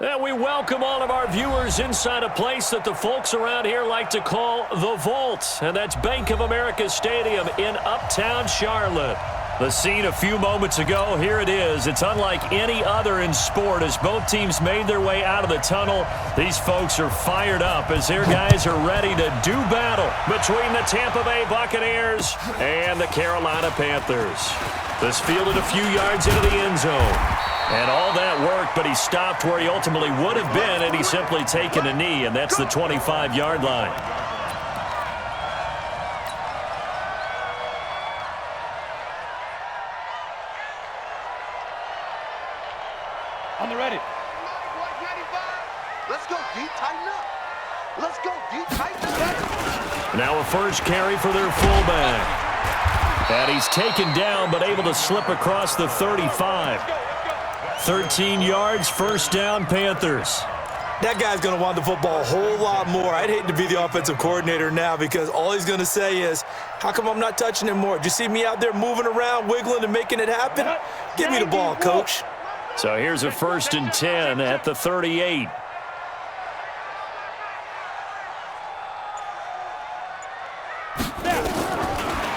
And we welcome all of our viewers inside a place that the folks around here like to call the Vault. And that's Bank of America Stadium in Uptown Charlotte. The scene a few moments ago, here it is. It's unlike any other in sport as both teams made their way out of the tunnel. These folks are fired up as their guys are ready to do battle between the Tampa Bay Buccaneers and the Carolina Panthers. This fielded a few yards into the end zone. And all that worked, but he stopped where he ultimately would have been had he simply taken a knee, and that's the 25-yard line. On the ready. Let's go deep, tighten up. Let's go deep, tighten up. Now a first carry for their fullback. And he's taken down, but able to slip across the 35. 13 yards, first down, Panthers. That guy's going to want the football a whole lot more. I'd hate to be the offensive coordinator now because all he's going to say is, how come I'm not touching him more? Did you see me out there moving around, wiggling, and making it happen? Give me the ball, coach. So here's a 1st and 10 at the 38.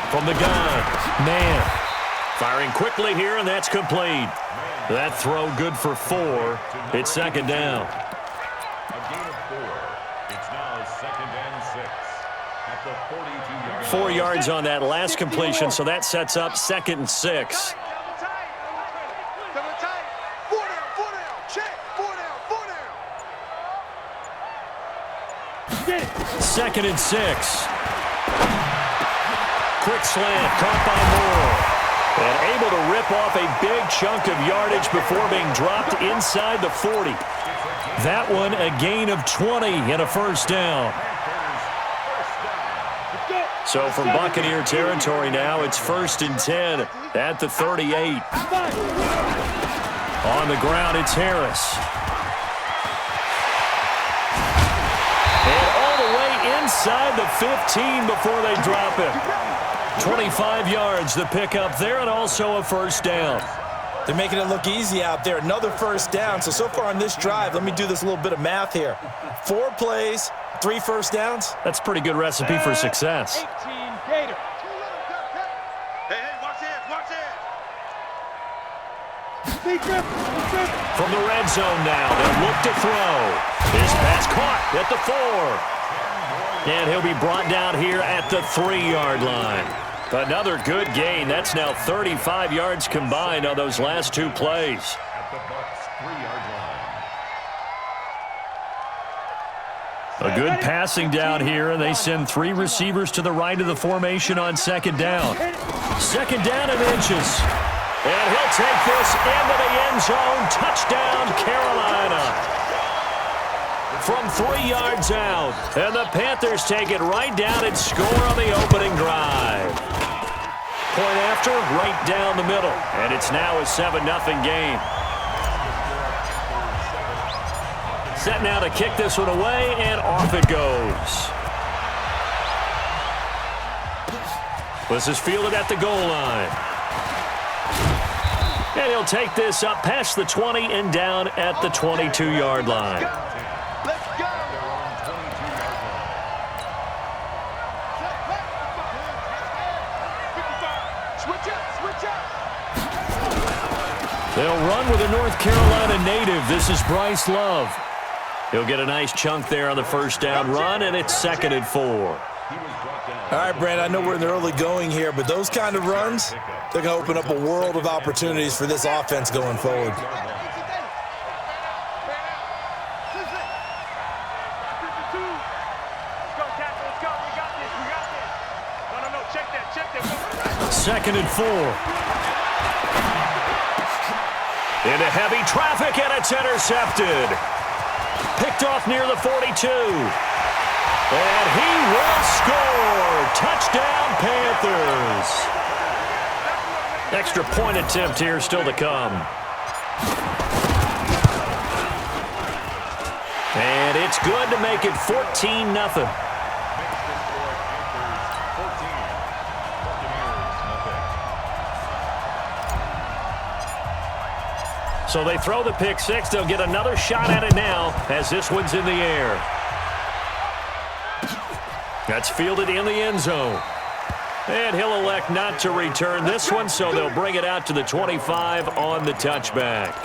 From the gun, man. Firing quickly here, and that's complete. That throw good for 4. It's second down. A gain of 4. It's now 2nd and 6 at the 42-yard line. 4 yards on that last completion, so that sets up 2nd and 6. Second and 6. Quick slant, caught by Moore. And able to rip off a big chunk of yardage before being dropped inside the 40. That one a gain of 20 and a first down. So from Buccaneer territory now, it's 1st and 10 at the 38. On the ground, it's Harris. And all the way inside the 15 before they drop him. 25 yards the pickup there, and also a first down. They're making it look easy out there. Another first down. So far on this drive, let me do this little bit of math here. 4 plays, 3 first downs. That's a pretty good recipe for success. 18 Gator. Hey, watch it. From the red zone now, they'll look to throw. His pass caught at the 4. And he'll be brought down here at the 3-yard line. Another good gain. That's now 35 yards combined on those last 2 plays. At the Bucs 3-yard line. A good passing down here, and they send 3 receivers to the right of the formation on second down. Second down and inches. And he'll take this into the end zone. Touchdown, Carolina. From 3 yards out, and the Panthers take it right down and score on the opening drive. Point after, right down the middle, and it's now a 7-0 game. Set now to kick this one away, and off it goes. This is fielded at the goal line. And he'll take this up past the 20 and down at the 22-yard line. They'll run with a North Carolina native. This is Bryce Love. He'll get a nice chunk there on the first down run, and it's 2nd and 4. All right, Brad, I know we're in the early going here, but those kind of runs, they're going to open up a world of opportunities for this offense going forward. Second and 4. Into heavy traffic, and it's intercepted. Picked off near the 42. And he will score. Touchdown, Panthers. Extra point attempt here still to come. And it's good to make it 14-0. So they throw the pick six. They'll get another shot at it now as this one's in the air. That's fielded in the end zone. And he'll elect not to return this one, so they'll bring it out to the 25 on the touchback.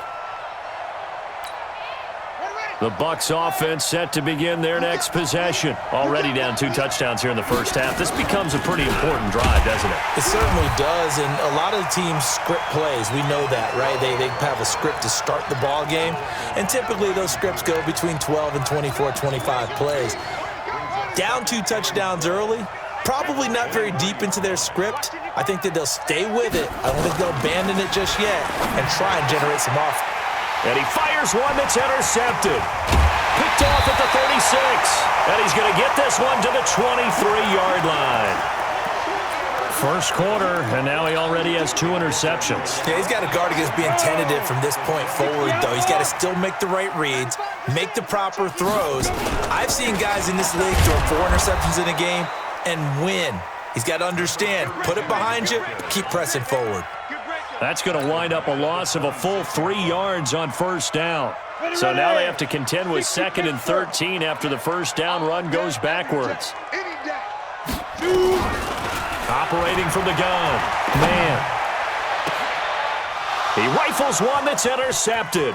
The Bucs offense set to begin their next possession. Already down 2 touchdowns here in the first half. This becomes a pretty important drive, doesn't it? It certainly does, and a lot of the teams script plays. We know that, right? They have a script to start the ball game, and typically those scripts go between 12 and 24, 25 plays. Down 2 touchdowns early, probably not very deep into their script. I think that they'll stay with it. I don't think they'll abandon it just yet and try and generate some offense. And he fires one that's intercepted. Picked off at the 36. And he's going to get this one to the 23-yard line. First quarter, and now he already has 2 interceptions. Yeah, he's got to guard against being tentative from this point forward, though. He's got to still make the right reads, make the proper throws. I've seen guys in this league throw 4 interceptions in a game and win. He's got to understand, put it behind you, keep pressing forward. That's going to wind up a loss of a full 3 yards on first down. So now they have to contend with 2nd and 13 after the first down run goes backwards. Operating from the gun. Man. He rifles one that's intercepted.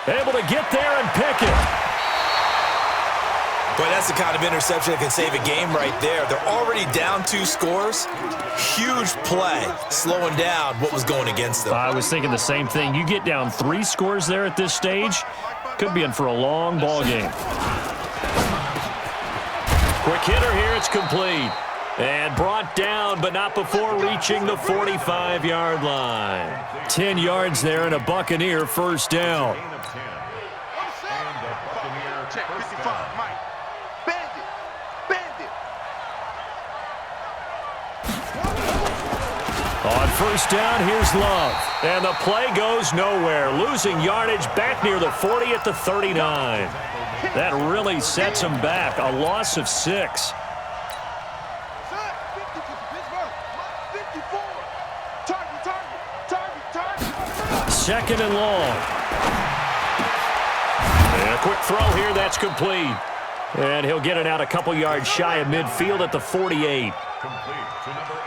Able to get there and pick it. Boy, that's the kind of interception that can save a game right there. They're already down 2 scores. Huge play, slowing down what was going against them. I was thinking the same thing. You get down 3 scores there at this stage, could be in for a long ball game. Quick hitter here, it's complete. And brought down, but not before reaching the 45-yard line. 10 yards there and a Buccaneer first down. Check 55, Mike. Bandit. On first down, here's Love. And the play goes nowhere. Losing yardage back near the 40 at the 39. That really sets him back. A loss of 6. Second and long. And a quick throw here, that's complete. And he'll get it out a couple yards shy of midfield at the 48.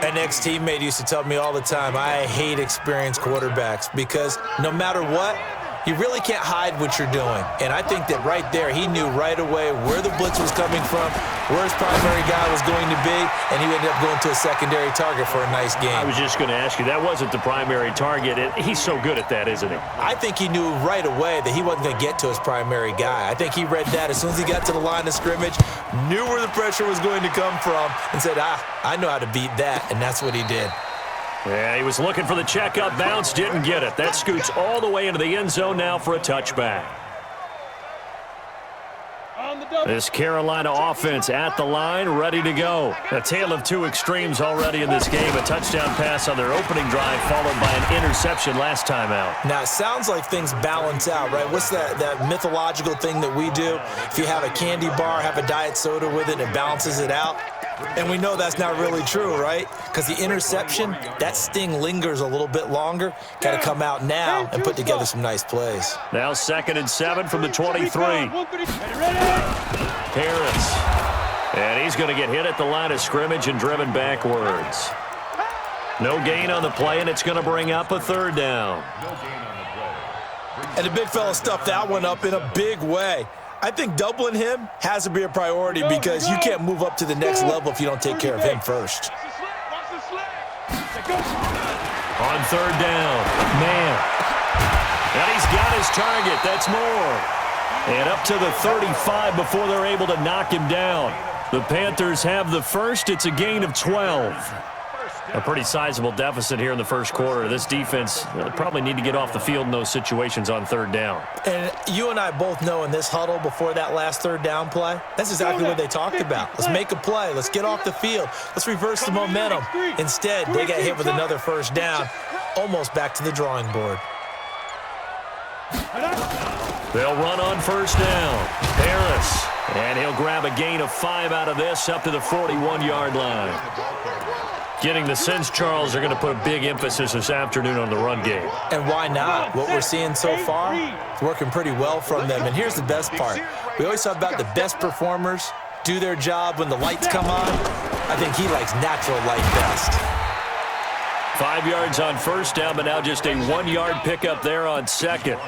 An ex-teammate used to tell me all the time, I hate experienced quarterbacks because no matter what, you really can't hide what you're doing. And I think that right there, he knew right away where the blitz was coming from, where his primary guy was going to be, and he ended up going to a secondary target for a nice game. I was just going to ask you, that wasn't the primary target. He's so good at that, isn't he? I think he knew right away that he wasn't going to get to his primary guy. I think he read that as soon as he got to the line of scrimmage, knew where the pressure was going to come from, and said, I know how to beat that, and that's what he did. Yeah, he was looking for the check-up bounce, didn't get it. That scoots all the way into the end zone now for a touchback. This Carolina offense at the line, ready to go. A tale of 2 extremes already in this game. A touchdown pass on their opening drive, followed by an interception last time out. Now, it sounds like things balance out, right? What's that mythological thing that we do? If you have a candy bar, have a diet soda with it, it balances it out. And we know that's not really true, right? Because the interception, that sting lingers a little bit longer. Got to come out now and put together some nice plays. Now 2nd and 7 from the 23. Harris. And he's going to get hit at the line of scrimmage and driven backwards. No gain on the play, and it's going to bring up a 3rd down. And the big fella stuffed that one up in a big way. I think doubling him has to be a priority because you can't move up to the next level if you don't take care of him first. On 3rd down, man. And he's got his target. That's more. And up to the 35 before they're able to knock him down. The Panthers have the first. It's a gain of 12. A pretty sizable deficit here in the first quarter. This defense probably need to get off the field in those situations on 3rd down. And you and I both know in this huddle before that last 3rd down play, that's exactly what they talked about. Let's make a play. Let's get off the field. Let's reverse the momentum. Instead, they got hit with another 1st down, almost back to the drawing board. They'll run on 1st down. Harris. And he'll grab a gain of 5 out of this up to the 41-yard line. Getting the sense, Charles, are going to put a big emphasis this afternoon on the run game. And why not? What we're seeing so far is working pretty well from them. And here's the best part. We always talk about the best performers do their job when the lights come on. I think he likes natural light best. 5 yards on first down, but now just a 1-yard pickup there on second.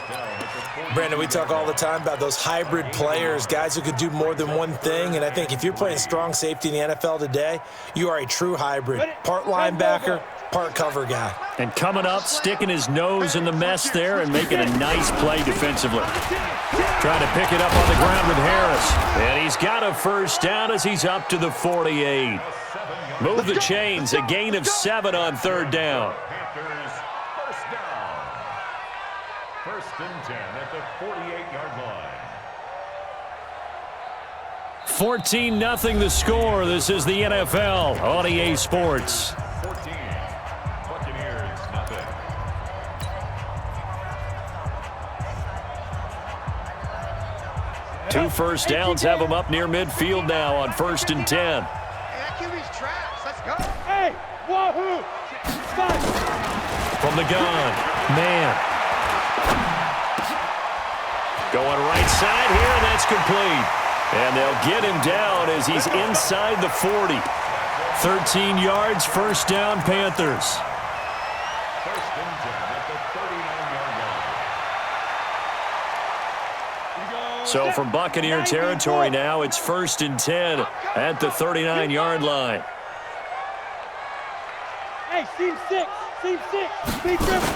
Brandon, we talk all the time about those hybrid players, guys who could do more than one thing. And I think if you're playing strong safety in the NFL today, you are a true hybrid. Part linebacker, part cover guy. And coming up, sticking his nose in the mess there and making a nice play defensively. Trying to pick it up on the ground with Harris. And he's got a first down as he's up to the 48. Move the chains, a gain of 7 on third down. Panthers, first down. First and 10 at the 48-yard line. 14-0 the score. This is the NFL on EA Sports. 14. Buccaneers, nothing. Two first downs have them up near midfield now on first and 10. Hey, wahoo! From the gun, man. Going right side here, and that's complete. And they'll get him down as he's inside the 40. 13 yards, first down, Panthers. First and 10 at the 39-yard line. So from Buccaneer territory now, it's first and 10 at the 39-yard line. Hey, seam 6, big dribble.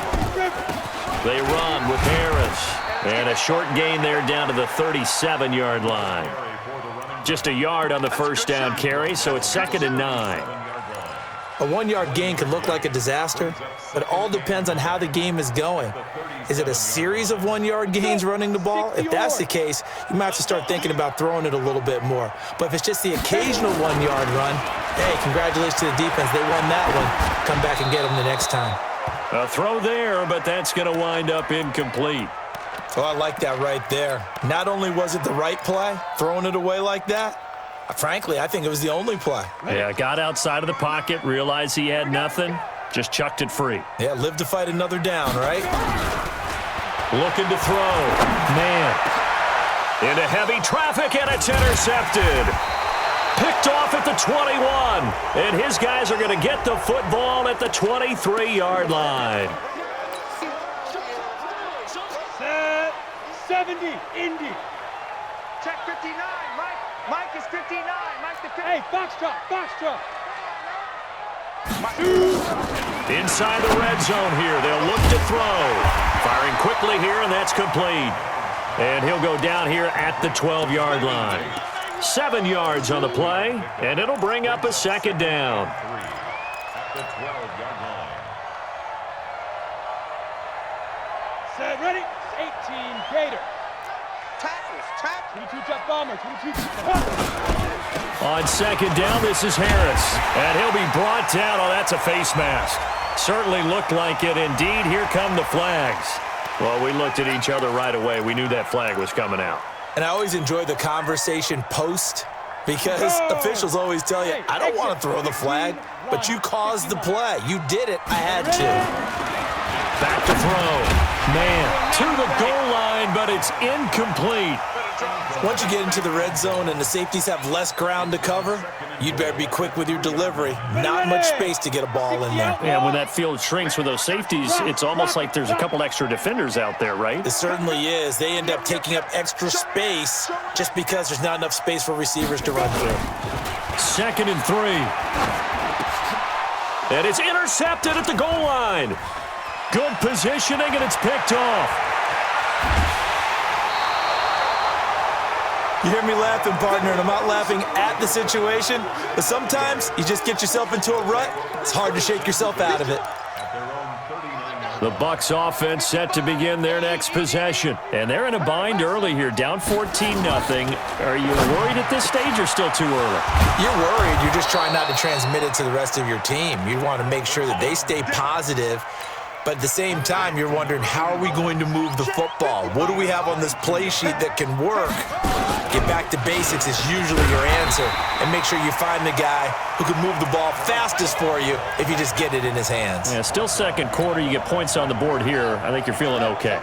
They run with Harris. And a short gain there down to the 37-yard line. Just a yard on the first down carry, so it's second and 9. A 1-yard gain can look like a disaster, but it all depends on how the game is going. Is it a series of 1-yard gains running the ball? If that's the case, you might have to start thinking about throwing it a little bit more. But if it's just the occasional 1-yard run, hey, congratulations to the defense. They won that one. Come back and get them the next time. A throw there, but that's going to wind up incomplete. Oh, I like that right there. Not only was it the right play, throwing it away like that, frankly, I think it was the only play. Yeah, got outside of the pocket, realized he had nothing, just chucked it free. Yeah, live to fight another down, right? Looking to throw. Man. Into heavy traffic, and it's intercepted. Picked off at the 21. And his guys are going to get the football at the 23-yard line. 70, Indy. Check 59, Mike. Mike is 59. Mike the 50. Hey, foxtrot. Inside the red zone here. They'll look to throw. Firing quickly here, and that's complete. And he'll go down here at the 12-yard line. 7 yards on the play, and it'll bring up a second down. At the 12-yard line. Set, ready? 18, Gator. Tackles. 22 Jet Bomber, 22 On second down, this is Harris. And he'll be brought down. Oh, that's a face mask. Certainly looked like it. Indeed, here come the flags. Well, we looked at each other right away. We knew that flag was coming out. And I always enjoy the conversation post because officials always tell you, I don't want to throw the flag, but you caused the play. You did it. I had to. Back to throw. Man, to the goal line, but it's incomplete. Once you get into the red zone and the safeties have less ground to cover, you'd better be quick with your delivery. Not much space to get a ball in there. Yeah, when that field shrinks with those safeties, it's almost like there's a couple extra defenders out there, right? It certainly is. They end up taking up extra space just because there's not enough space for receivers to run through. Second and 3. And it's intercepted at the goal line. Good positioning, and it's picked off. You hear me laughing, partner, and I'm not laughing at the situation, but sometimes you just get yourself into a rut. It's hard to shake yourself out of it. The Bucs offense set to begin their next possession. And they're in a bind early here, down 14-0. Are you worried at this stage or still too early? You're worried. You're just trying not to transmit it to the rest of your team. You want to make sure that they stay positive But at the same time, you're wondering, how are we going to move the football? What do we have on this play sheet that can work? Get back to basics is usually your answer. And make sure you find the guy who can move the ball fastest for you if you just get it in his hands. Yeah, still second quarter. You get points on the board here. I think you're feeling okay.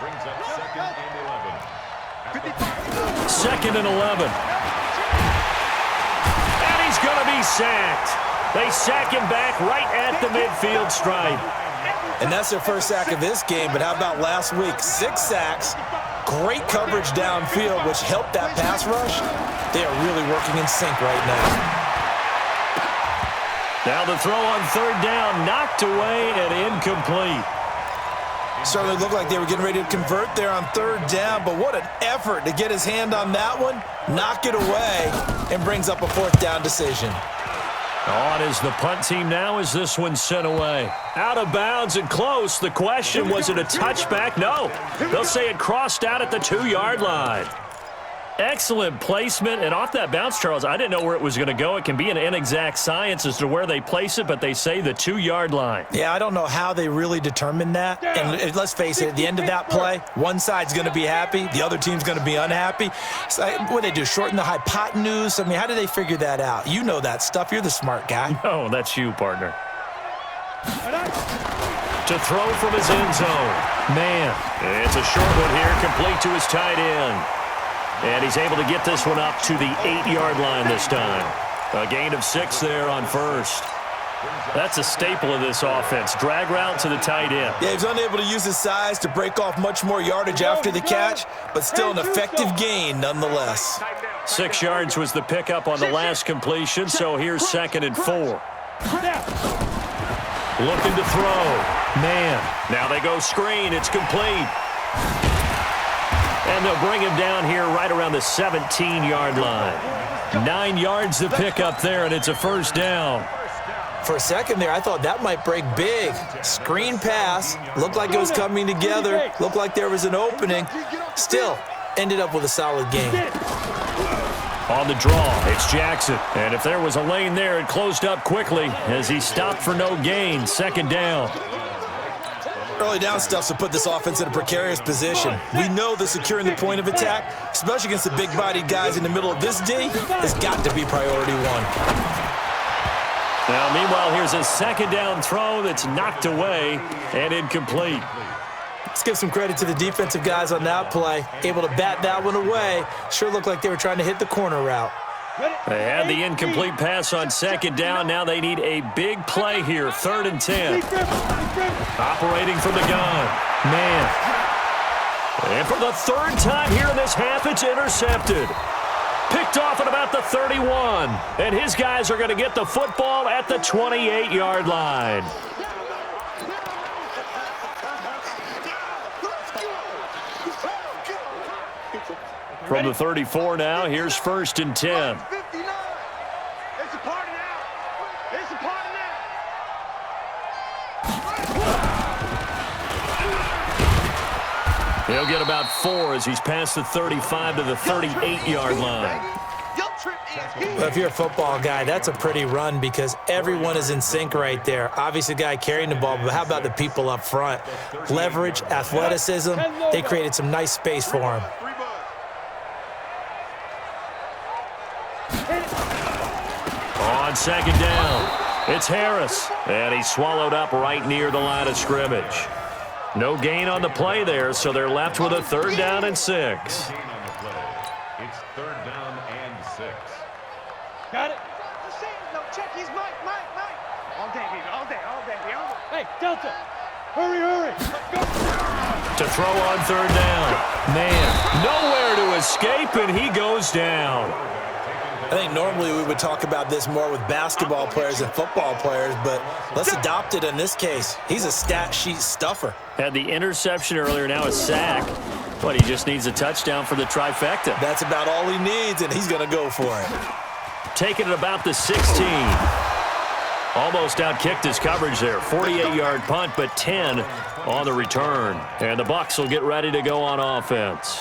Brings up 2nd and 11. Second and 11. And he's going to be sacked. They sack him back right at the midfield stripe. And that's their first sack of this game, but how about last week? 6 sacks, great coverage downfield, which helped that pass rush. They are really working in sync right now. Now the throw on third down, knocked away and incomplete. Certainly looked like they were getting ready to convert there on third down, but what an effort to get his hand on that one, knock it away, and brings up a 4th down decision. On is the punt team now as this one's sent away. Out of bounds and close. The question, was it a touchback? No. They'll say it crossed out at the 2-yard line. Excellent placement, and off that bounce, Charles, I didn't know where it was going to go. It can be an inexact science as to where they place it, but they say the 2-yard line. Yeah, I don't know how they really determined that. And let's face it, at the end of that play, one side's going to be happy, the other team's going to be unhappy. So, what do they do, shorten the hypotenuse? I mean, how do they figure that out? You know that stuff. You're the smart guy. Oh, that's you, partner. To throw from his end zone. Man, it's a short one here, complete to his tight end. And he's able to get this one up to the 8-yard line this time. A gain of 6 there on first. That's a staple of this offense. Drag route to the tight end. Yeah, he's unable to use his size to break off much more yardage after the catch, but still an effective gain nonetheless. 6 yards was the pickup on the last completion, so here's 2nd and 4. Looking to throw. Man, now they go screen. It's complete. And they'll bring him down here right around the 17-yard line. 9 yards to pick up there, and it's a 1st down. For a second there, I thought that might break big. Screen pass, looked like it was coming together, looked like there was an opening. Still, ended up with a solid game. On the draw, it's Jackson. And if there was a lane there, it closed up quickly as he stopped for no gain. 2nd down. Early down stuff to put this offense in a precarious position. We know that securing the point of attack, especially against the big-bodied guys in the middle of this D, has got to be priority 1. Now, meanwhile, here's a 2nd down throw that's knocked away and incomplete. Let's give some credit to the defensive guys on that play. Able to bat that one away. Sure looked like they were trying to hit the corner route. They had the incomplete pass on 2nd down. Now they need a big play here. 3rd and 10. Operating from the gun. Man. And for the 3rd time here in this half, it's intercepted. Picked off at about the 31. And his guys are going to get the football at the 28-yard line. From the 34 now, here's 1st and 10. He'll get about 4 as he's past the 35 to the 38-yard line. Well, if you're a football guy, that's a pretty run because everyone is in sync right there. Obviously, the guy carrying the ball, but how about the people up front? Leverage, athleticism, they created some nice space for him. On 2nd down, it's Harris, and he's swallowed up right near the line of scrimmage. No gain on the play there, so they're left with a 3rd down and 6. It's 3rd down and 6. Got it. No, check. He's Mike. All day, baby. All day. Hey, Delta. Hurry. Let's go. To throw on 3rd down. Man, nowhere to escape, and he goes down. I think normally we would talk about this more with basketball players and football players, but let's adopt it in this case. He's a stat sheet stuffer. Had the interception earlier, now a sack. But he just needs a touchdown for the trifecta. That's about all he needs, and he's going to go for it. Taking it about the 16. Almost outkicked his coverage there. 48-yard punt, but 10 on the return. And the Bucs will get ready to go on offense.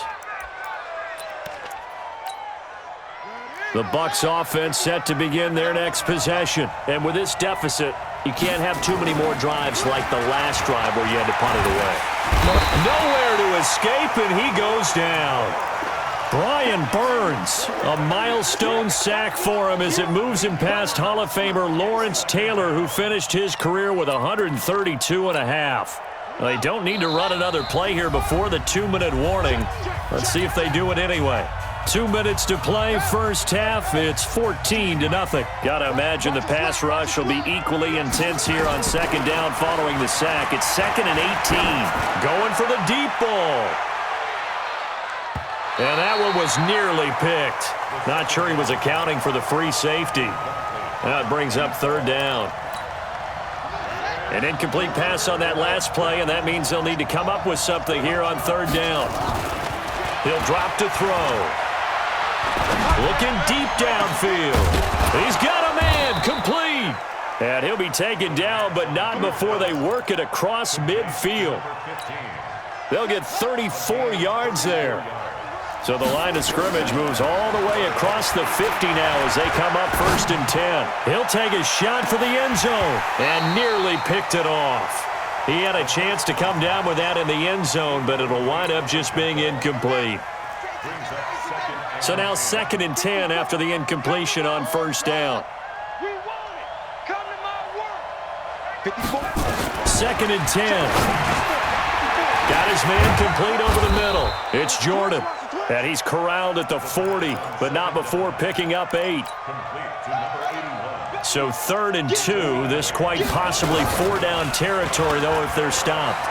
The Bucs offense set to begin their next possession. And with this deficit, You can't have too many more drives like the last drive where you had to punt it away. Nowhere to escape, and he goes down. Brian Burns, a milestone sack for him as it moves him past Hall of Famer Lawrence Taylor, who finished his career with 132.5. They don't need to run another play here before the 2-minute warning. Let's see if they do it anyway. 2 minutes to play, first half. It's 14-0. Gotta imagine the pass rush will be equally intense here on second down following the sack. It's 2nd and 18. Going for the deep ball. And that one was nearly picked. Not sure he was accounting for the free safety. Now it brings up third down. An incomplete pass on that last play, and that means they'll need to come up with something here on third down. He'll drop to throw. Looking deep downfield. He's got a man, complete. And he'll be taken down, but not before they work it across midfield. They'll get 34 yards there. So the line of scrimmage moves all the way across the 50 now as they come up 1st and 10. He'll take a shot for the end zone and nearly picked it off. He had a chance to come down with that in the end zone, but it'll wind up just being incomplete. So now 2nd and 10 after the incompletion on first down. 2nd and 10. Got his man complete over the middle. It's Jordan. And he's corralled at the 40, but not before picking up 8. So 3rd and 2. This quite possibly 4-down territory, though, if they're stopped.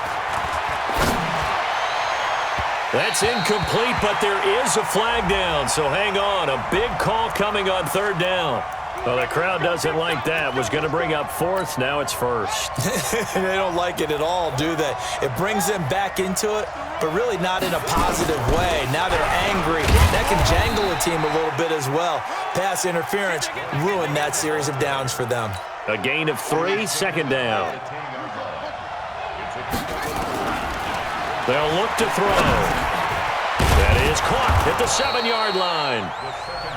That's incomplete, but there is a flag down, so hang on. A big call coming on 3rd down. Well, the crowd doesn't like that. Was going to bring up 4th. Now it's 1st. They don't like it at all, do they? It brings them back into it, but really not in a positive way. Now they're angry. That can jangle a team a little bit as well. Pass interference ruined that series of downs for them. A gain of 3, 2nd down. They'll look to throw. That is caught at the 7-yard line.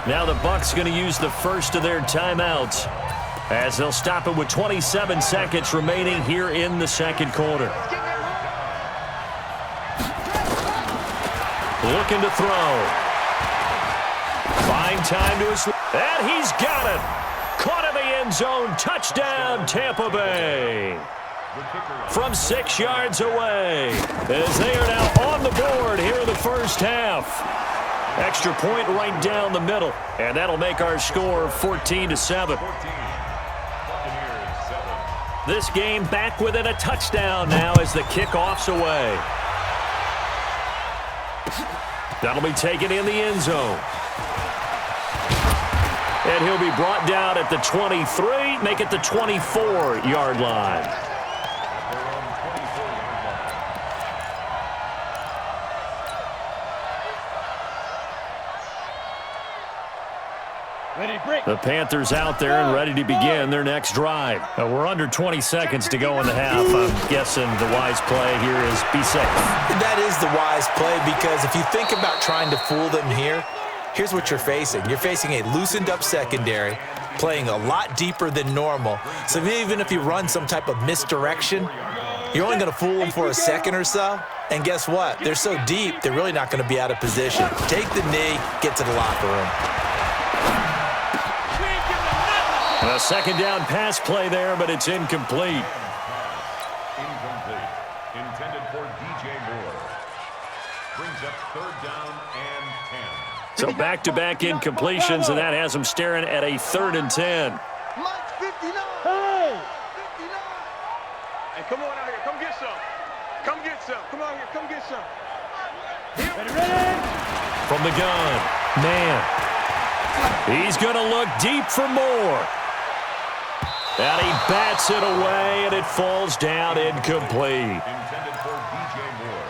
Now the Bucs going to use the first of their timeouts as they'll stop it with 27 seconds remaining here in the second quarter. Looking to throw. Fine time to his... And he's got it. Caught in the end zone. Touchdown, Tampa Bay. From 6 yards away as they are now on the board here in the first half. Extra point right down the middle, and that'll make our score 14-7. This game back within a touchdown now as the kickoff's away. That'll be taken in the end zone. And he'll be brought down at the 23, make it the 24-yard line. The Panthers out there and ready to begin their next drive. We're under 20 seconds to go in the half. I'm guessing the wise play here is be safe. That is the wise play because if you think about trying to fool them here, here's what you're facing. You're facing a loosened up secondary, playing a lot deeper than normal. So even if you run some type of misdirection, you're only going to fool them for a second or so. And guess what? They're so deep, they're really not going to be out of position. Take the knee, get to the locker room. A second down pass play there, but it's incomplete. Incomplete. Intended for DJ Moore. Brings up 3rd down and 10. So back-to-back incompletions, and that has them staring at a 3rd and 10. Mike 59. Hey! 59. Hey, come on out here. Come get some. Come get some. Come out here. Come get some. Ready, ready? From the gun. Man. He's going to look deep for more. And he bats it away, and it falls down incomplete. Intended for DJ Moore.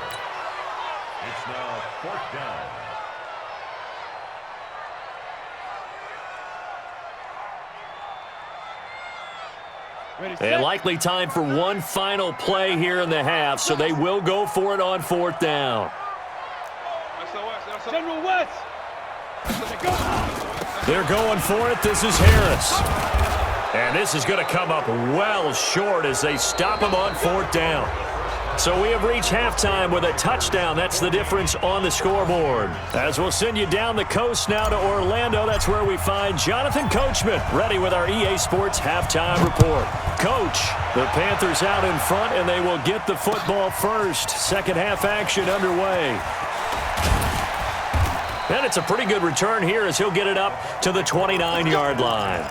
It's now 4th down. And likely time for one final play here in the half, so they will go for it on 4th down. General West. They're going for it. This is Harris. And this is going to come up well short as they stop him on 4th down. So we have reached halftime with a touchdown. That's the difference on the scoreboard. As we'll send you down the coast now to Orlando, that's where we find Jonathan Coachman, ready with our EA Sports halftime report. Coach, the Panthers out in front, and they will get the football first. Second half action underway. And it's a pretty good return here as he'll get it up to the 29-yard line.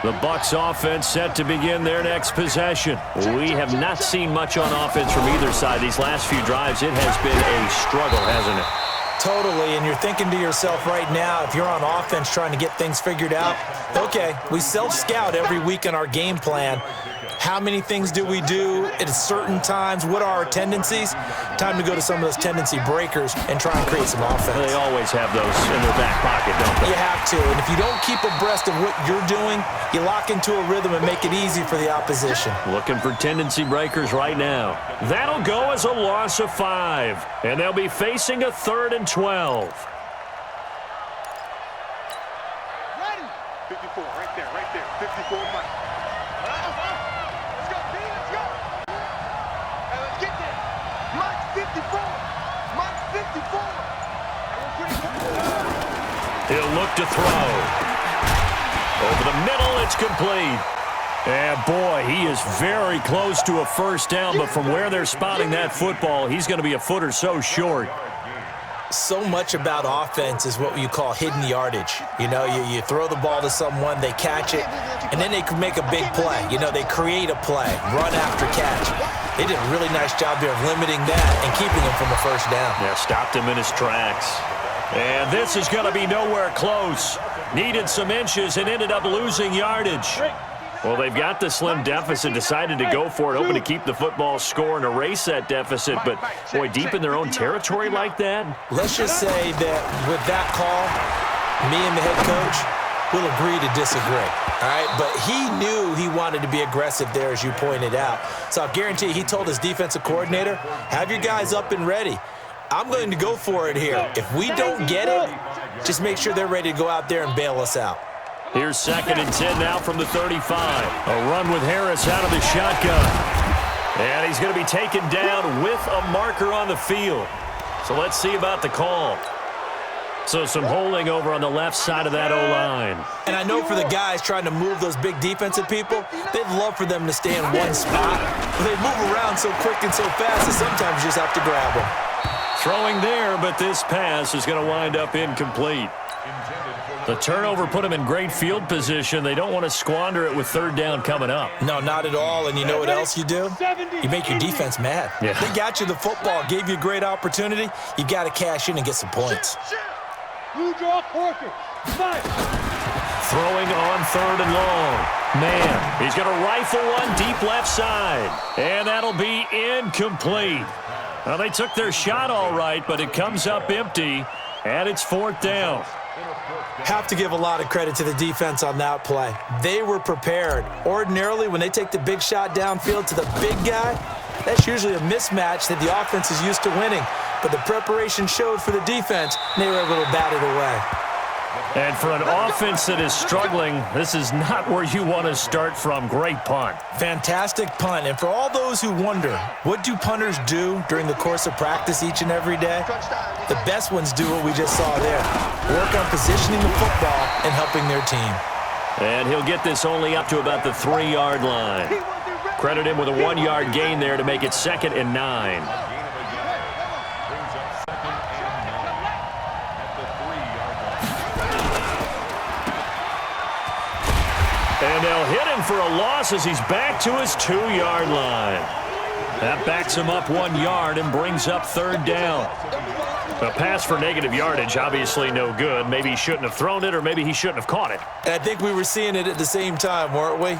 The Bucs offense set to begin their next possession. We have not seen much on offense from either side. These last few drives, it has been a struggle, hasn't it? Totally, and you're thinking to yourself right now, if you're on offense trying to get things figured out, okay, we self-scout every week in our game plan. How many things do we do at certain times? What are our tendencies? Time to go to some of those tendency breakers and try and create some offense. They always have those in their back pocket, don't they? You have to, and if you don't keep abreast of what you're doing, you lock into a rhythm and make it easy for the opposition. Looking for tendency breakers right now. That'll go as a loss of 5, and they'll be facing a 3rd and 12. Ready. 54, right there, 54, Mike. Let's go, D, let's go. Hey, let's get there. Mike 54. Mike 54. And we're pretty good. He'll look to throw. Over the middle, it's complete. And boy, he is very close to a first down, but from where they're spotting that football, he's going to be a foot or so short. So much about offense is what you call hidden yardage. You know, you throw the ball to someone, they catch it, and then they can make a big play. You know, they create a play, run after catch. They did a really nice job there of limiting that and keeping him from a first down. Yeah, stopped him in his tracks. And this is going to be nowhere close. Needed some inches and ended up losing yardage. Well, they've got the slim deficit, decided to go for it, hoping to keep the football score and erase that deficit. But, boy, deep in their own territory like that? Let's just say that with that call, me and the head coach will agree to disagree, all right? But he knew he wanted to be aggressive there, as you pointed out. So I'll guarantee he told his defensive coordinator, have your guys up and ready. I'm going to go for it here. If we don't get it, just make sure they're ready to go out there and bail us out. Here's 2nd and 10 now from the 35. A run with Harris out of the shotgun. And he's going to be taken down with a marker on the field. So let's see about the call. So some holding over on the left side of that O-line. And I know for the guys trying to move those big defensive people, they'd love for them to stay in one spot. But they move around so quick and so fast that sometimes you just have to grab them. Throwing there, but this pass is going to wind up incomplete. The turnover put them in great field position. They don't want to squander it with 3rd down coming up. No, not at all. And you know what else you do? You make your defense mad. Yeah. They got you the football, gave you a great opportunity. You got to cash in and get some points. Blue draw quarter. Throwing on 3rd and long. Man, he's going to rifle one deep left side. And that'll be incomplete. Well, they took their shot all right, but it comes up empty, and it's 4th down. Have to give a lot of credit to the defense on that play. They were prepared. Ordinarily, when they take the big shot downfield to the big guy, that's usually a mismatch that the offense is used to winning. But the preparation showed for the defense, and they were able to bat it away. And for an offense that is struggling, this is not where you want to start from. Great punt. Fantastic punt. And for all those who wonder, what do punters do during the course of practice each and every day? The best ones do what we just saw there. Work on positioning the football and helping their team. And he'll get this only up to about the 3-yard line. Credit him with a 1-yard gain there to make it 2nd and 9. And they'll hit him for a loss as he's back to his 2-yard line. That backs him up 1 yard and brings up 3rd down. A pass for negative yardage, obviously no good. Maybe he shouldn't have thrown it, or maybe he shouldn't have caught it. And I think we were seeing it at the same time, weren't we?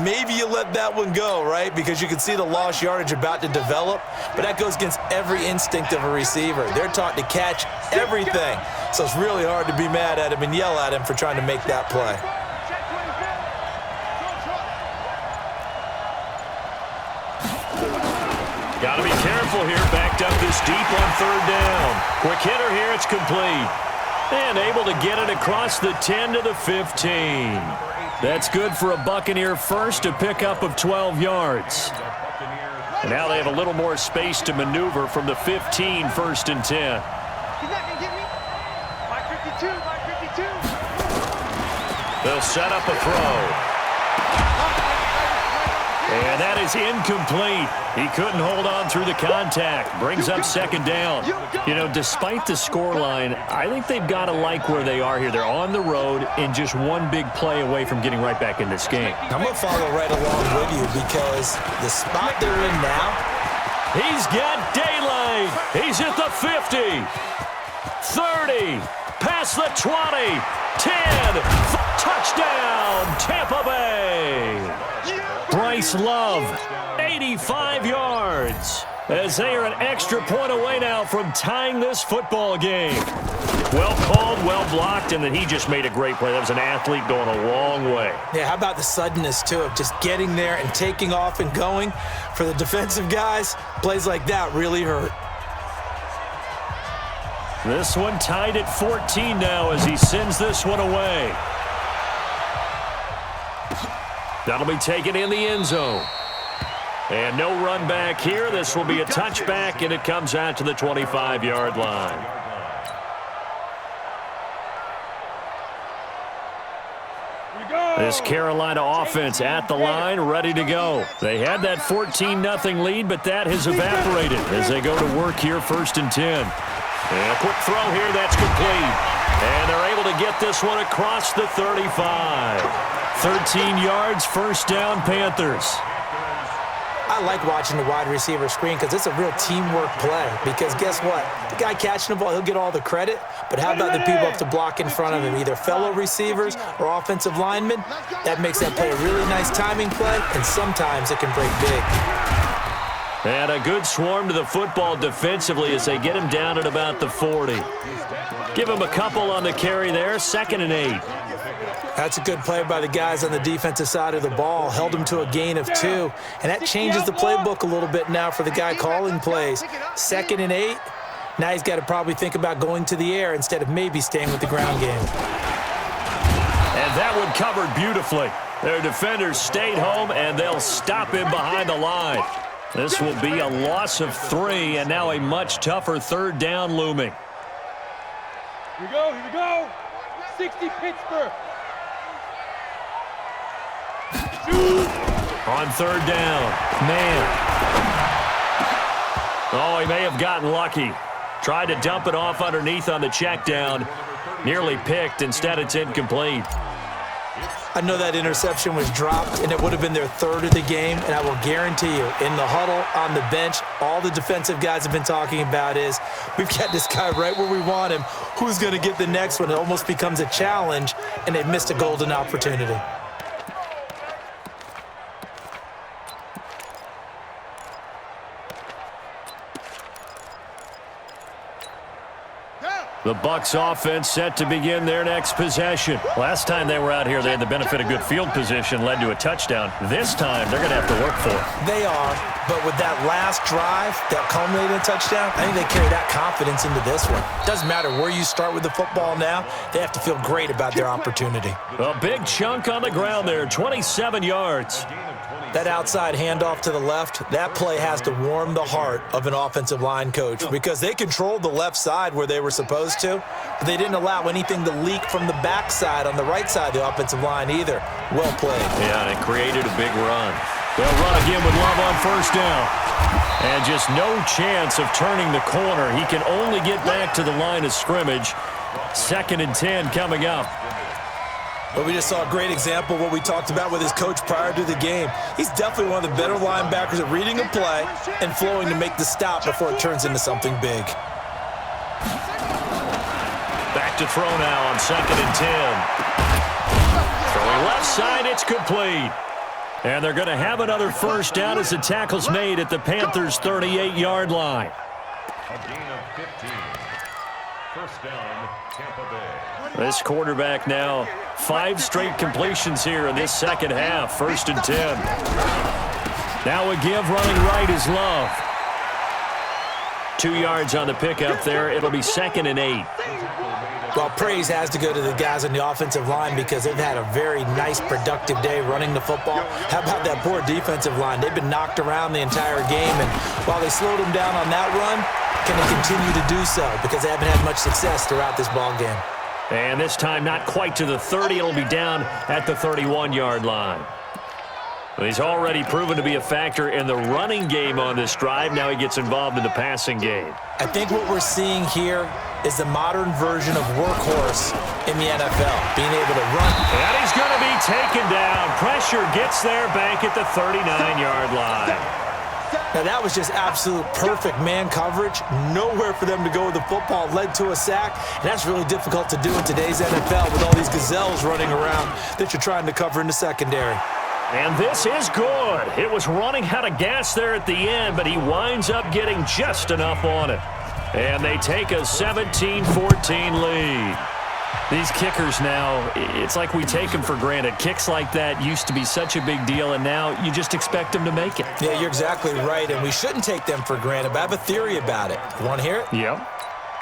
Maybe you let that one go, right? Because you can see the lost yardage about to develop. But that goes against every instinct of a receiver. They're taught to catch everything. So it's really hard to be mad at him and yell at him for trying to make that play. Got to be careful here, backed up this deep on 3rd down. Quick hitter here, it's complete. And able to get it across the 10 to the 15. That's good for a Buccaneer first, a pickup of 12 yards. And now they have a little more space to maneuver from the 15, 1st and 10. He's not going to get me. My 52, my 52. They'll set up a throw. And that is incomplete. He couldn't hold on through the contact. Brings up 2nd down. You know, despite the scoreline, I think they've got to like where they are here. They're on the road and just one big play away from getting right back in this game. I'm going to follow right along with you because the spot they're in now. He's got daylight. He's at the 50, 30, past the 20, 10, touchdown, Tampa Bay. Bryce Love, 85 yards, as they are an extra point away now from tying this football game. Well called, well blocked, and then he just made a great play. That was an athlete going a long way. Yeah, how about the suddenness, too, of just getting there and taking off and going? For the defensive guys, plays like that really hurt. This one tied at 14 now as he sends this one away. That'll be taken in the end zone. And no run back here. This will be a touchback, and it comes out to the 25-yard line. This Carolina offense at the line, ready to go. They had that 14-0 lead, but that has evaporated as they go to work here, 1st and 10. And a quick throw here, that's complete. And they're able to get this one across the 35. 13 yards, 1st down, Panthers. I like watching the wide receiver screen because it's a real teamwork play. Because guess what? The guy catching the ball, he'll get all the credit. But how about the people up to block in front of him, either fellow receivers or offensive linemen? That makes that play a really nice timing play, and sometimes it can break big. And a good swarm to the football defensively as they get him down at about the 40. Give him a couple on the carry there, 2nd and 8. That's a good play by the guys on the defensive side of the ball. Held him to a gain of 2. And that changes the playbook a little bit now for the guy calling plays. 2nd and 8. Now he's got to probably think about going to the air instead of maybe staying with the ground game. And that one covered beautifully. Their defenders stayed home, and they'll stop him behind the line. This will be a loss of 3, and now a much tougher 3rd down looming. Here we go, here we go. 60 Pittsburgh. On 3rd down, man. Oh, he may have gotten lucky. Tried to dump it off underneath on the check down. Nearly picked. Instead, it's incomplete. I know that interception was dropped, and it would have been their 3rd of the game, and I will guarantee you, in the huddle, on the bench, all the defensive guys have been talking about is, we've got this guy right where we want him. Who's going to get the next one? It almost becomes a challenge, and they've missed a golden opportunity. The Bucs offense set to begin their next possession. Last time they were out here, they had the benefit of good field position, led to a touchdown. This time, they're going to have to work for it. They are, but with that last drive that culminated in a touchdown, I think they carry that confidence into this one. Doesn't matter where you start with the football now, they have to feel great about their opportunity. A big chunk on the ground there, 27 yards. That outside handoff to the left, that play has to warm the heart of an offensive line coach because they controlled the left side where they were supposed to, but they didn't allow anything to leak from the backside on the right side of the offensive line either. Well played. Yeah, and it created a big run. They'll run again with Love on 1st down. And just no chance of turning the corner. He can only get back to the line of scrimmage. 2nd and 10 coming up. But we just saw a great example of what we talked about with his coach prior to the game. He's definitely one of the better linebackers at reading a play and flowing to make the stop before it turns into something big. Back to throw now on 2nd and 10. Throwing left side, it's complete. And they're going to have another 1st down as the tackle's made at the Panthers' 38-yard line. A gain of 15. 1st down, Tampa Bay. This quarterback now 5 straight completions here in this 2nd half. 1st and 10. Now a give running right is Love. 2 yards on the pickup there. It'll be 2nd and 8. Well, praise has to go to the guys on the offensive line because they've had a very nice, productive day running the football. How about that poor defensive line? They've been knocked around the entire game, and while they slowed them down on that run, can they continue to do so because they haven't had much success throughout this ball game. And this time not quite to the 30. It'll be down at the 31-yard line. Well, he's already proven to be a factor in the running game on this drive. Now he gets involved in the passing game. I think what we're seeing here is the modern version of workhorse in the NFL, being able to run. And he's going to be taken down. Pressure gets there back at the 39-yard line. Now, that was just absolute perfect man coverage. Nowhere for them to go with the football. Led to a sack, and that's really difficult to do in today's NFL with all these gazelles running around that you're trying to cover in the secondary. And this is good. It was running out of gas there at the end, but he winds up getting just enough on it. And they take a 17-14 lead. These kickers now, it's like we take them for granted. Kicks like that used to be such a big deal, and now you just expect them to make it. Yeah, you're exactly right, and we shouldn't take them for granted, but I have a theory about it. You want to hear it? Yep.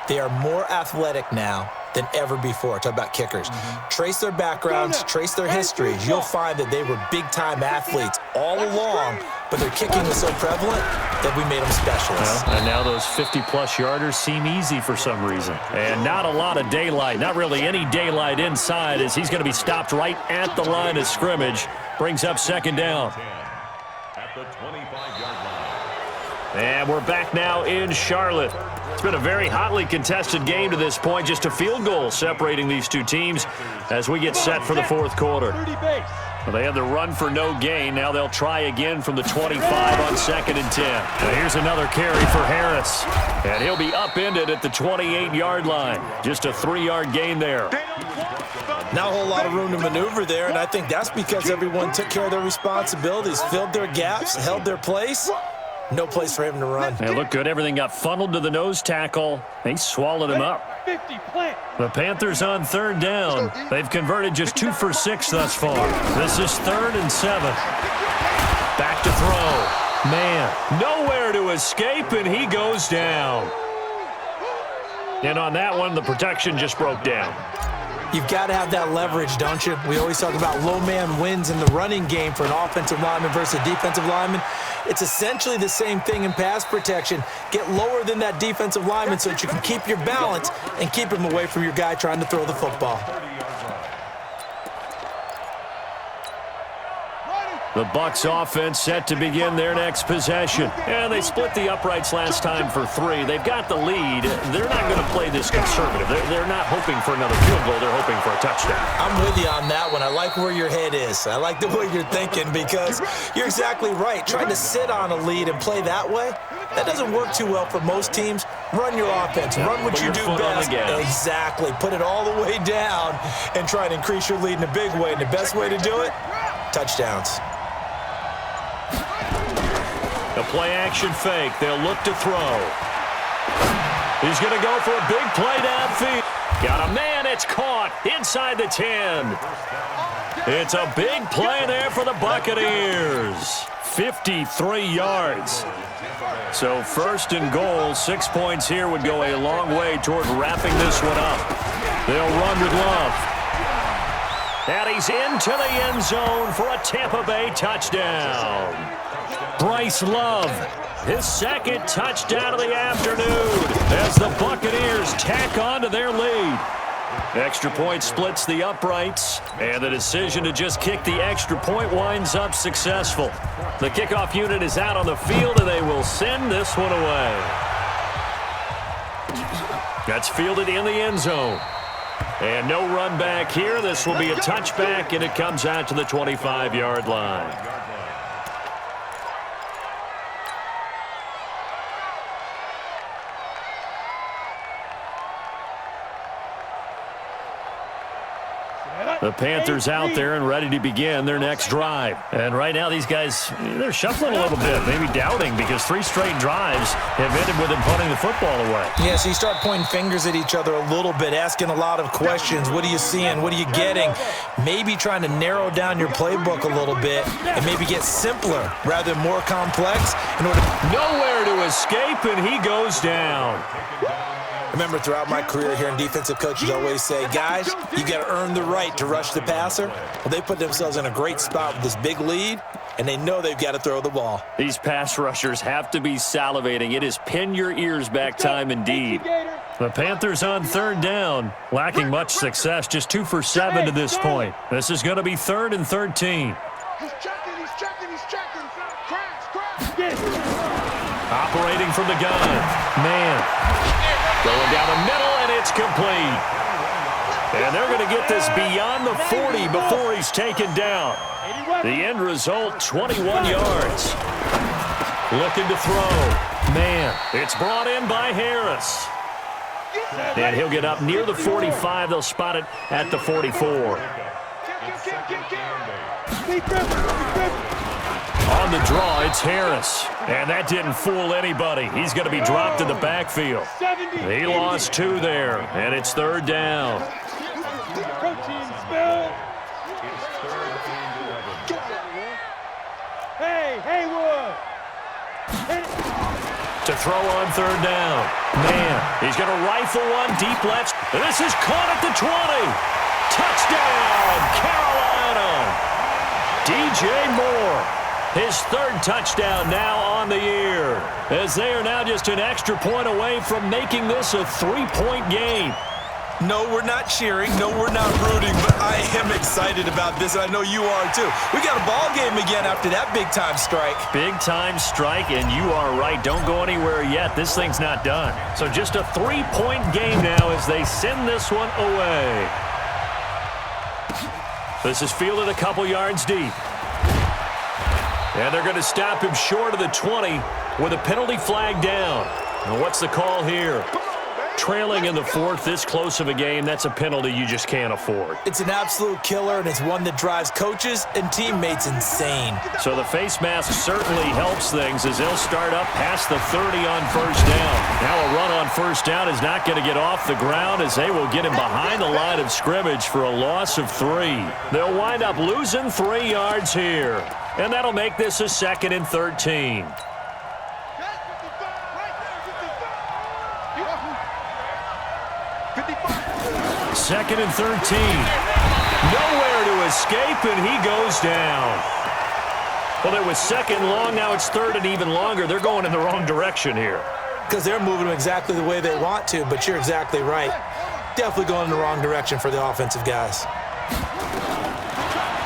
They are more athletic now than ever before. Talk about kickers. Trace their backgrounds, trace their histories. You'll find that they were big-time athletes all along, but their kicking was so prevalent that we made them specialists. Well, and now those 50-plus yarders seem easy for some reason. And not a lot of daylight, not really any daylight inside, as he's going to be stopped right at the line of scrimmage. Brings up second down. At the 25-yard line. And we're back now in Charlotte. It's been a very hotly contested game to this point. Just a field goal separating these two teams as we get set for the fourth quarter. Well, they had the run for no gain. Now they'll try again from the 25 on 2nd and 10. Now here's another carry for Harris. And he'll be upended at the 28-yard line. Just a 3-yard gain there. Not a whole lot of room to maneuver there, and I think that's because everyone took care of their responsibilities, filled their gaps, held their place. No place for him to run. It looked good. Everything got funneled to the nose tackle. He swallowed him up. The Panthers on 3rd down. They've converted just 2 for 6 thus far. This is 3rd and 7. Back to throw. Man, nowhere to escape, and he goes down. And on that one, the protection just broke down. You've got to have that leverage, don't you? We always talk about low man wins in the running game for an offensive lineman versus a defensive lineman. It's essentially the same thing in pass protection. Get lower than that defensive lineman so that you can keep your balance and keep him away from your guy trying to throw the football. The Bucs offense set to begin their next possession. And they split the uprights last time for 3. They've got the lead. They're not going to play this conservative. They're not hoping for another field goal. They're hoping for a touchdown. I'm with you on that one. I like where your head is. I like the way you're thinking because you're exactly right. Trying to sit on a lead and play that way, that doesn't work too well for most teams. Run your offense. Run what you do best. Exactly. Put it all the way down and try to increase your lead in a big way. And the best way to do it, touchdowns. The play-action fake. They'll look to throw. He's going to go for a big play downfield. Got a man. It's caught inside the 10. It's a big play there for the Buccaneers. 53 yards. So 1st and goal, 6 points here would go a long way toward wrapping this one up. They'll run with Love. And he's into the end zone for a Tampa Bay touchdown. Bryce Love, his 2nd touchdown of the afternoon as the Buccaneers tack on to their lead. Extra point splits the uprights, and the decision to just kick the extra point winds up successful. The kickoff unit is out on the field, and they will send this one away. That's fielded in the end zone. And no run back here. This will be a touchback, and it comes out to the 25-yard line. The Panthers out there and ready to begin their next drive. And right now these guys, they're shuffling a little bit, maybe doubting, because 3 straight drives have ended with them punting the football away. Yeah, so you start pointing fingers at each other a little bit, asking a lot of questions. What are you seeing? What are you getting? Maybe trying to narrow down your playbook a little bit and maybe get simpler rather than more complex. Nowhere to escape, and he goes down. Remember, throughout my career here in defensive coaches always say, guys, you got to earn the right to rush the passer. Well, they put themselves in a great spot with this big lead, and they know they've got to throw the ball. These pass rushers have to be salivating. It is pin your ears back time indeed. The Panthers on third down, lacking much success, just 2 for 7 to this point. This is going to be 3rd and 13. He's checking. Crash. Operating from the gun. Man. Going down the middle, and it's complete. And they're going to get this beyond the 40 before he's taken down. The end result, 21 yards. Looking to throw. Man, it's brought in by Harris. And he'll get up near the 45. They'll spot it at the 44. On the draw, it's Harris. And that didn't fool anybody. He's going to be dropped in the backfield. He lost 2 there, and it's 3rd down. To throw on 3rd down. Man, he's going to rifle one deep left. And this is caught at the 20. Touchdown, Carolina. DJ Moore, his 3rd touchdown now on the year, as they are now just an extra point away from making this a 3-point game. No, we're not cheering. No, we're not rooting, but I am excited about this. I know you are, too. We got a ball game again after that big-time strike. Big-time strike, and you are right. Don't go anywhere yet. This thing's not done. So just a 3-point game now as they send this one away. This is fielded a couple yards deep. And they're going to stop him short of the 20 with a penalty flag down. And what's the call here? Trailing in the 4th, this close of a game, that's a penalty you just can't afford. It's an absolute killer, and it's one that drives coaches and teammates insane. So the face mask certainly helps things as they'll start up past the 30 on 1st down. Now a run on 1st down is not going to get off the ground as they will get him behind the line of scrimmage for a loss of 3. They'll wind up losing 3 yards here, and that'll make this a 2nd and 13. 2nd and 13. Nowhere to escape, and he goes down. Well, it was 2nd long. Now it's 3rd and even longer. They're going in the wrong direction here. Because they're moving them exactly the way they want to, but you're exactly right. Definitely going in the wrong direction for the offensive guys.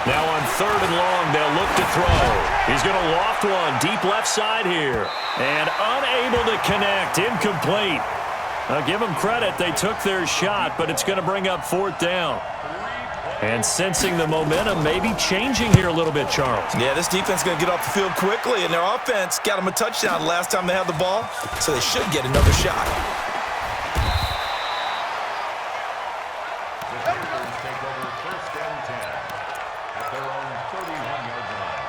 Now on 3rd and long, they'll look to throw. He's going to loft one deep left side here. And unable to connect. Incomplete. I'll give them credit. They took their shot, but it's going to bring up 4th down. And sensing the momentum maybe changing here a little bit, Charles. Yeah, this defense is going to get off the field quickly, and their offense got them a touchdown last time they had the ball, so they should get another shot. Take over 1st and 10 at their own 31-yard line.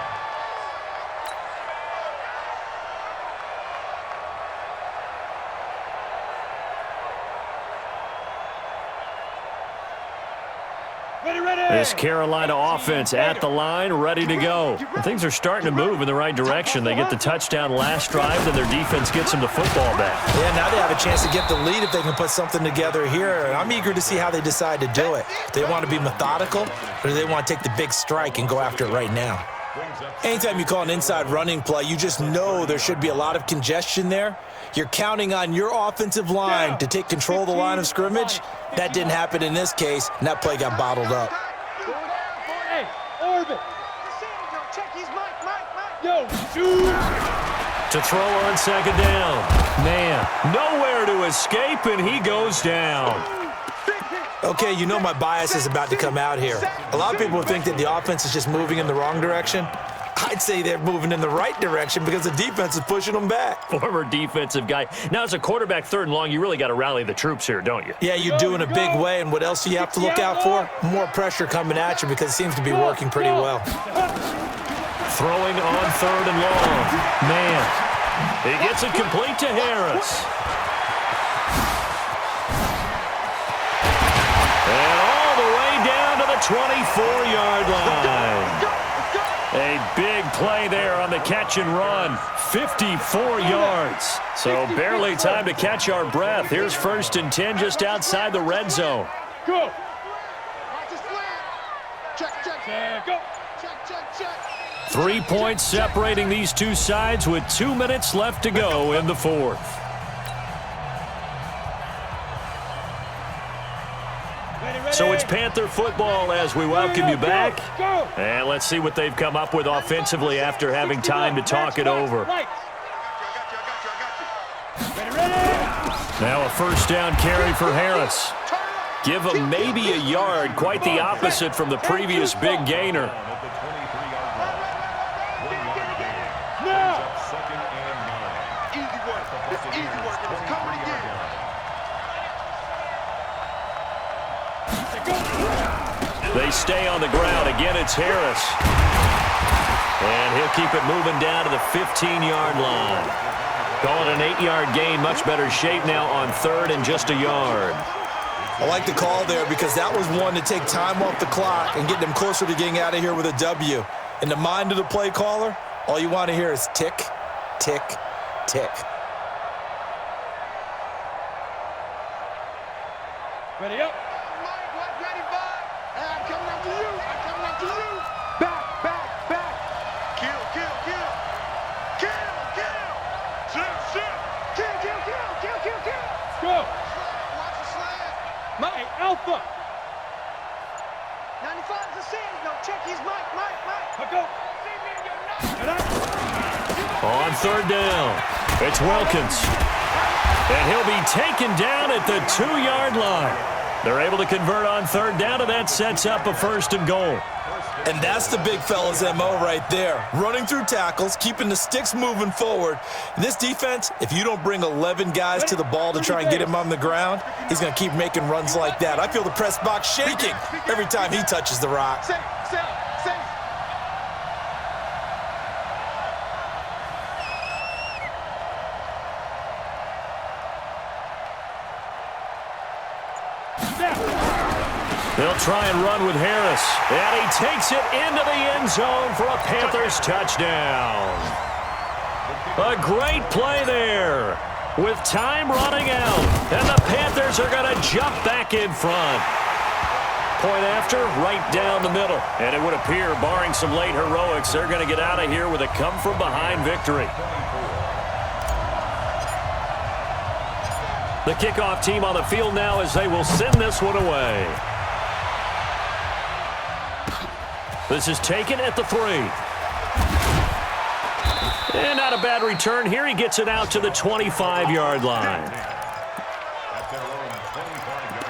This Carolina offense at the line, ready to go. Things are starting to move in the right direction. They get the touchdown last drive, and their defense gets them the football back. Yeah, now they have a chance to get the lead if they can put something together here. And I'm eager to see how they decide to do it. Do they want to be methodical, or do they want to take the big strike and go after it right now? Anytime you call an inside running play, you just know there should be a lot of congestion there. You're counting on your offensive line to take control of the line of scrimmage. That didn't happen in this case, and that play got bottled up. Hey, Orbit. Yo, shoot. To throw on 2nd down. Man, nowhere to escape, and he goes down. Okay, you know my bias is about to come out here. A lot of people think that the offense is just moving in the wrong direction. I'd say they're moving in the right direction because the defense is pushing them back. Former defensive guy. Now, as a quarterback 3rd and long, you really got to rally the troops here, don't you? Yeah, you do in a big way, and what else do you have to look out for? More pressure coming at you because it seems to be working pretty well. Throwing on 3rd and long. Man, he gets it complete to Harris. And all the way down to the 24-yard line. A big play there on the catch and run. 54 yards. So barely time to catch our breath. Here's 1st and 10 just outside the red zone. Go. Watch the slant. Check. Go. Check. 3 points separating these two sides with 2 minutes left to go in the 4th. So it's Panther football as we welcome you back. And let's see what they've come up with offensively after having time to talk it over. Now a 1st down carry for Harris. Give him maybe a yard, quite the opposite from the previous big gainer. They stay on the ground. Again, it's Harris. And he'll keep it moving down to the 15-yard line. Call it an 8-yard gain. Much better shape now on 3rd and just a yard. I like the call there because that was one to take time off the clock and get them closer to getting out of here with a W. In the mind of the play caller, all you want to hear is tick, tick, tick. Ready up. Ready, bud. I'm coming after you. Back. Kill. Sit. Go. Watch the slant. Mike, Alpha. 95 is the same. No, check his Mike. Go. On 3rd down, it's Wilkins. And he'll be taken down at the 2-yard line. They're able to convert on 3rd down, and that sets up a 1st and goal. And that's the big fella's MO right there. Running through tackles, keeping the sticks moving forward. In this defense, if you don't bring 11 guys to the ball to try and get him on the ground, he's going to keep making runs like that. I feel the press box shaking every time he touches the rock. Safe. They'll try and run with Harris. And he takes it into the end zone for a Panthers touchdown. A great play there with time running out. And the Panthers are going to jump back in front. Point after, right down the middle. And it would appear, barring some late heroics, they're going to get out of here with a come-from-behind victory. The kickoff team on the field now as they will send this one away. This is taken at the 3. And not a bad return here. He gets it out to the 25-yard line. At their own 25-yard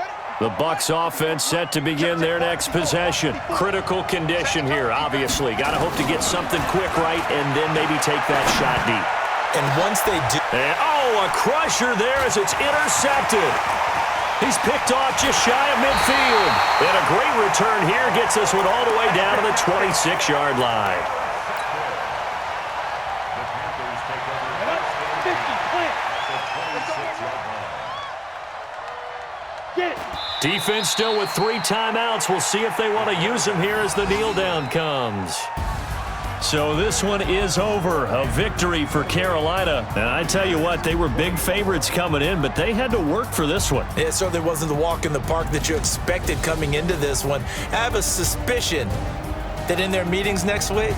line. The Bucs offense set to begin their next possession. Critical condition here, obviously. Got to hope to get something quick right and then maybe take that shot deep. And once they do... And, a crusher there as it's intercepted. He's picked off just shy of midfield. And a great return here gets this one all the way down to the 26-yard line. The Panthers take over 50 at the 26-yard line. Defense still with 3 timeouts. We'll see if they want to use them here as the kneel down comes. So this one is over. A victory for Carolina. And I tell you what, they were big favorites coming in, but they had to work for this one. It certainly wasn't the walk in the park that you expected coming into this one. I have a suspicion that in their meetings next week,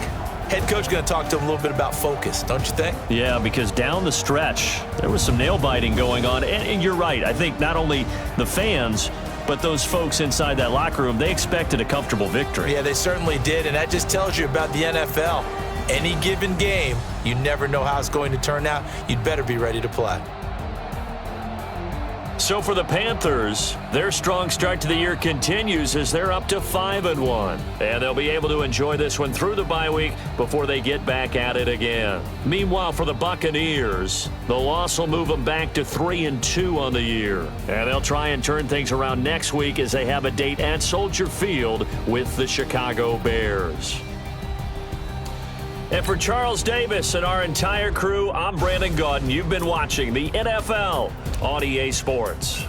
head coach going to talk to them a little bit about focus, don't you think? Yeah, because down the stretch, there was some nail-biting going on. And you're right. I think not only the fans, but those folks inside that locker room, they expected a comfortable victory. Yeah, they certainly did, and that just tells you about the NFL. Any given game, you never know how it's going to turn out. You'd better be ready to play. So for the Panthers, their strong start to the year continues as they're up to 5-1. And they'll be able to enjoy this one through the bye week before they get back at it again. Meanwhile, for the Buccaneers, the loss will move them back to 3-2 on the year. And they'll try and turn things around next week as they have a date at Soldier Field with the Chicago Bears. And for Charles Davis and our entire crew, I'm Brandon Gaudin. You've been watching the NFL on EA Sports.